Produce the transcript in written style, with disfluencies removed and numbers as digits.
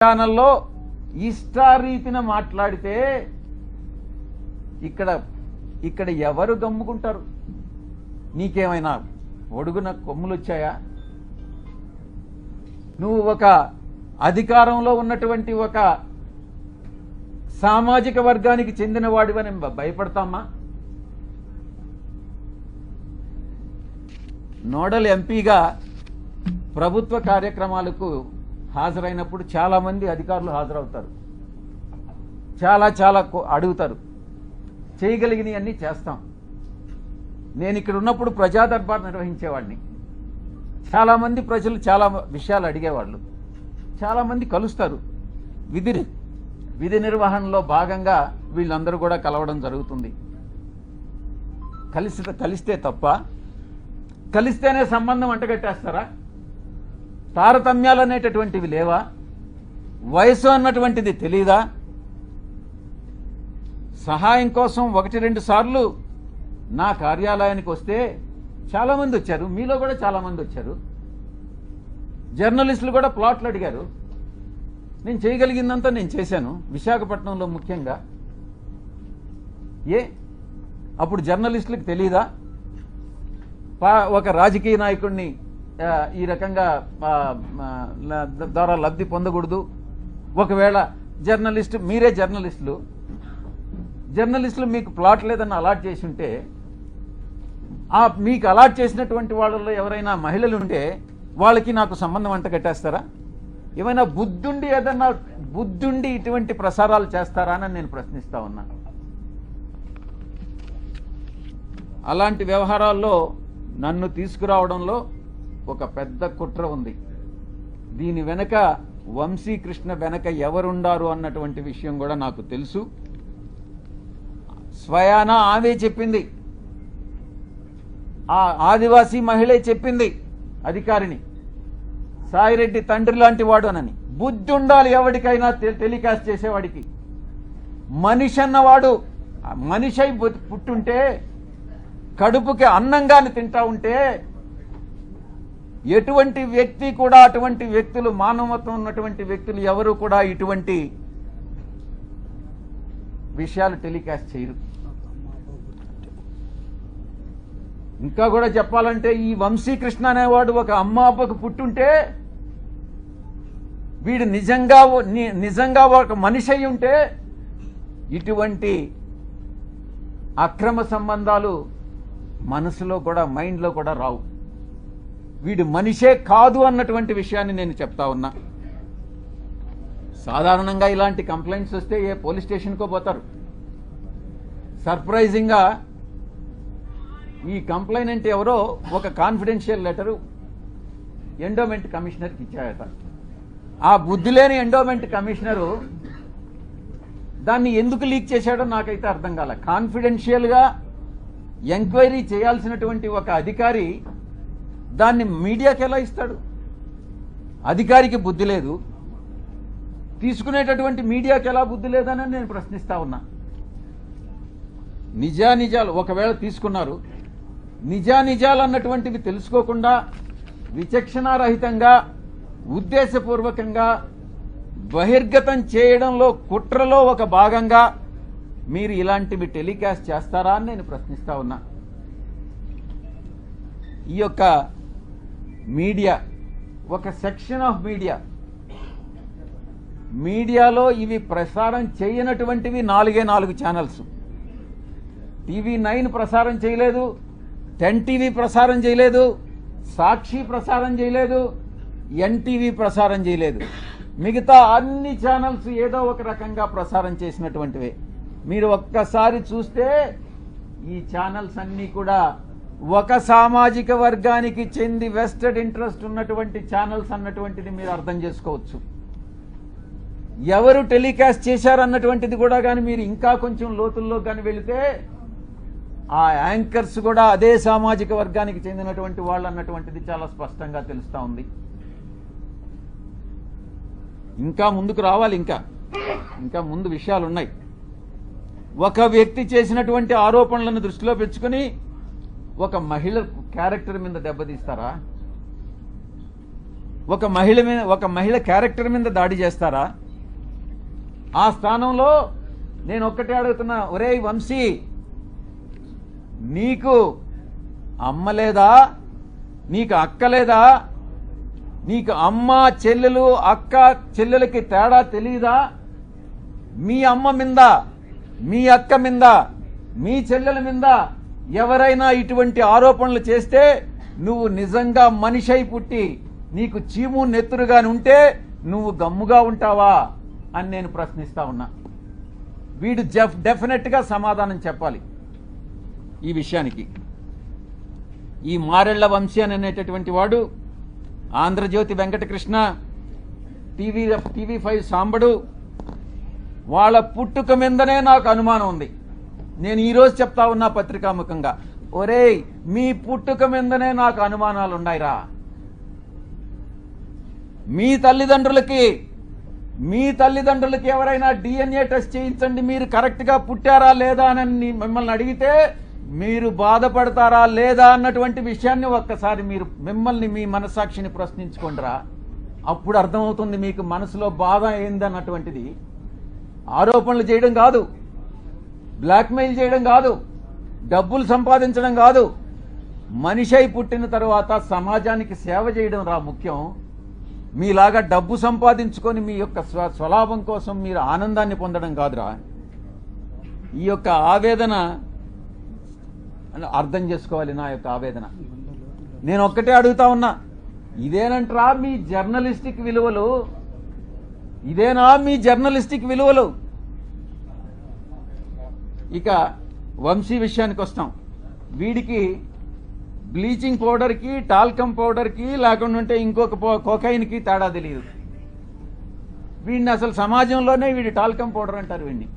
ఛానల్లో ఇష్టారీతిన మాట్లాడితే ఇక్కడ ఎవరు గమ్ముకుంటారు? నీకేమైనా ఒడుగున కొమ్ములు వచ్చాయా? నువ్వు ఒక అధికారంలో ఉన్నటువంటి ఒక సామాజిక వర్గానికి చెందిన వాడివని భయపడతామా? నోడల్ ఎంపీగా ప్రభుత్వ కార్యక్రమాలకు హాజరైనప్పుడు చాలా మంది అధికారులు హాజరవుతారు, చాలా అడుగుతారు, చేయగలిగినవన్నీ చేస్తాం. నేను ఇక్కడ ఉన్నప్పుడు ప్రజా దర్బార్ నిర్వహించేవాడిని. చాలా మంది ప్రజలు చాలా విషయాలు అడిగేవాళ్ళు, చాలా మంది కలుస్తారు. విధి నిర్వహణలో భాగంగా వీళ్ళందరూ కూడా కలవడం జరుగుతుంది. కలిస్తే తప్ప? కలిస్తేనే సంబంధం అంటగట్టేస్తారా? తారతమ్యాలు అనేటటువంటివి లేవా? వయసు అన్నటువంటిది తెలీదా? సహాయం కోసం 1-2 సార్లు నా కార్యాలయానికి వస్తే చాలామంది వచ్చారు, మీలో కూడా చాలామంది వచ్చారు. జర్నలిస్టులు కూడా ప్లాట్లు అడిగారు. నేను చేయగలిగిందంతా నేను చేశాను, విశాఖపట్నంలో ముఖ్యంగా. అప్పుడు జర్నలిస్టులకు తెలీదా? ఒక రాజకీయ నాయకుడిని ఈ రకంగా ద్వారా లబ్ధి పొందకూడదు. ఒకవేళ మీరే జర్నలిస్టులు మీకు ప్లాట్ లేదని అలాట్ చేసి ఉంటే, మీకు అలాట్ చేసినటువంటి వాళ్ళలో ఎవరైనా మహిళలు ఉంటే వాళ్ళకి నాకు సంబంధం అంట కట్టేస్తారా? ఏమైనా బుద్ధుండి ఇటువంటి ప్రసారాలు చేస్తారా అని నేను ప్రశ్నిస్తా ఉన్నా. అలాంటి వ్యవహారాల్లో నన్ను తీసుకురావడంలో ఒక పెద్ద కుట్ర ఉంది. దీని వెనక వంశీకృష్ణ వెనక ఎవరుండారు అన్నటువంటి విషయం కూడా నాకు తెలుసు. స్వయానా ఆమె చెప్పింది, ఆ ఆదివాసీ మహిళే చెప్పింది అధికారిని, సాయిరెడ్డి తండ్రి లాంటి వాడు అనని. బుద్ధి ఉండాలి ఎవరికైనా, టెలికాస్ట్ చేసేవాడికి. మనిషి అన్నవాడు మనిషి అయి పుట్టుంటే, కడుపుకి అన్నంగాని తింటా ఉంటే, ఎటువంటి వ్యక్తి కూడా, అటువంటి వ్యక్తులు, మానవత్వం ఉన్నటువంటి వ్యక్తులు ఎవరు కూడా ఇటువంటి విషయాలు టెలికాస్ట్ చేయరు. ఇంకా కూడా చెప్పాలంటే, ఈ వంశీకృష్ణ అనేవాడు ఒక అమ్మ అబ్బకు పుట్టుంటే, వీడు నిజంగా ఒక మనిషి అయి ఉంటే ఇటువంటి అక్రమ సంబంధాలు మనసులో కూడా, మైండ్లో కూడా రావు. వీడు మనిషే కాదు అన్నటువంటి విషయాన్ని నేను చెప్తా ఉన్నా. సాధారణంగా ఇలాంటి కంప్లైంట్స్ వస్తే ఏ పోలీస్ స్టేషన్కో పోతారు. సర్ప్రైజింగ్గా ఈ కంప్లైనెంట్ ఎవరో ఒక కాన్ఫిడెన్షియల్ లెటరు ఎండోమెంట్ కమిషనర్కి ఇచ్చాయట. ఆ బుద్ధి లేని ఎండోమెంట్ కమిషనరు దాన్ని ఎందుకు లీక్ చేశాడో నాకైతే అర్థం కాల. కాన్ఫిడెన్షియల్గా ఎంక్వైరీ చేయాల్సినటువంటి ఒక అధికారి దాన్ని మీడియాకి ఎలా ఇస్తాడు? అధికారికి బుద్ధి లేదు, తీసుకునేటటువంటి మీడియాకి ఎలా బుద్ధి లేదని నేను ప్రశ్నిస్తా ఉన్నా. నిజాలు ఒకవేళ తీసుకున్నారు, నిజాలు అన్నటువంటివి తెలుసుకోకుండా విచక్షణారహితంగా ఉద్దేశపూర్వకంగా బహిర్గతం చేయడంలో, కుట్రలో ఒక భాగంగా మీరు ఇలాంటివి టెలికాస్ట్ చేస్తారా అని నేను ప్రశ్నిస్తా ఉన్నా. ఈ యొక్క మీడియా, ఒక సెక్షన్ ఆఫ్ మీడియాలో ఇవి ప్రసారం చేయనటువంటివి 4 ఛానల్స్. TV9 ప్రసారం చేయలేదు, 10 TV ప్రసారం చేయలేదు, సాక్షి ప్రసారం చేయలేదు, NTV ప్రసారం చేయలేదు. మిగతా అన్ని ఛానల్స్ ఏదో ఒక రకంగా ప్రసారం చేసినటువంటివే. మీరు ఒక్కసారి చూస్తే ఈ ఛానల్స్ అన్నీ కూడా ఒక సామాజిక వర్గానికి చెంది వెస్టెడ్ ఇంట్రెస్ట్ ఉన్నటువంటి ఛానల్స్ అన్నటువంటిది మీరు అర్థం చేసుకోవచ్చు. ఎవరు టెలికాస్ట్ చేశారన్నటువంటిది కూడా కానీ మీరు ఇంకా కొంచెం లోతుల్లో కానీ వెళితే ఆ యాంకర్స్ కూడా అదే సామాజిక వర్గానికి చెందినటువంటి వాళ్ళు అన్నటువంటిది చాలా స్పష్టంగా తెలుస్తూ ఉంది. ఇంకా ముందుకు రావాలి, ఇంకా ముందు విషయాలు ఉన్నాయి. ఒక వ్యక్తి చేసినటువంటి ఆరోపణలను దృష్టిలో పెంచుకొని ఒక మహిళ క్యారెక్టర్ మీద దెబ్బతీస్తారా? ఒక మహిళ క్యారెక్టర్ మీద దాడి చేస్తారా? ఆ స్థానంలో నేను ఒక్కటే అడుగుతున్నా, ఒరేయ్ వంశీ, నీకు అమ్మ లేదా? నీకు అక్క లేదా? నీకు అమ్మ చెల్లెలు అక్క చెల్లెలకి తేడా తెలియదా? మీ అమ్మ మీద, మీ అక్క మీద, మీ చెల్లెల మీద ఎవరైనా ఇటువంటి ఆరోపణలు చేస్తే నువ్వు నిజంగా మనిషై పుట్టి నీకు చీము నెత్తురుగాని ఉంటే నువ్వు గమ్ముగా ఉంటావా అని నేను ప్రశ్నిస్తా ఉన్నా. వీడు డెఫినెట్ గా సమాధానం చెప్పాలి ఈ విషయానికి. ఈ మారెళ్ల వంశీ అనేటటువంటి వాడు, ఆంధ్రజ్యోతి వెంకటకృష్ణ, టీవీ5 సాంబడు, వాళ్ళ పుట్టుక మీదనే నాకు అనుమానం ఉంది. నేను ఈరోజు చెప్తా ఉన్నా పత్రికాముఖంగా, ఒరేయ్ మీ పుట్టుక మీదనే నాకు అనుమానాలు ఉన్నాయిరా. మీ తల్లిదండ్రులకి ఎవరైనా డిఎన్ఏ టెస్ట్ చేయించండి, మీరు కరెక్ట్ గా పుట్టారా లేదా అని మిమ్మల్ని అడిగితే మీరు బాధపడతారా లేదా అన్నటువంటి విషయాన్ని ఒక్కసారి మీరు మిమ్మల్ని మీ మనస్సాక్షిని ప్రశ్నించుకోండిరా. అప్పుడు అర్థమవుతుంది మీకు మనసులో బాధ ఏందన్నటువంటిది. ఆరోపణలు చేయడం కాదు, బ్లాక్మెయిల్ చేయడం కాదు, డబ్బులు సంపాదించడం కాదు, మనిషై పుట్టిన తర్వాత సమాజానికి సేవ చేయడం రా ముఖ్యం. మీలాగా డబ్బు సంపాదించుకొని మీ యొక్క స్వలాభం కోసం మీరు ఆనందాన్ని పొందడం కాదురా. ఈ యొక్క ఆవేదన అర్థం చేసుకోవాలి, నా యొక్క ఆవేదన. నేను ఒక్కటే అడుగుతా ఉన్నా, ఇదేనంటరా మీ జర్నలిస్టిక్ విలువలు? ఇదేనా మీ జర్నలిస్టిక్ విలువలు? ఇక వంశీ విషయానికి వస్తాం. వీడికి బ్లీచింగ్ పౌడర్కి, టాల్కమ్ పౌడర్కి, లేకుండా ఇంకొక కోకైన్కి తేడా తెలియదు. వీడిని అసలు సమాజంలోనే వీడి టాల్కమ్ పౌడర్ అంటారు వీడిని.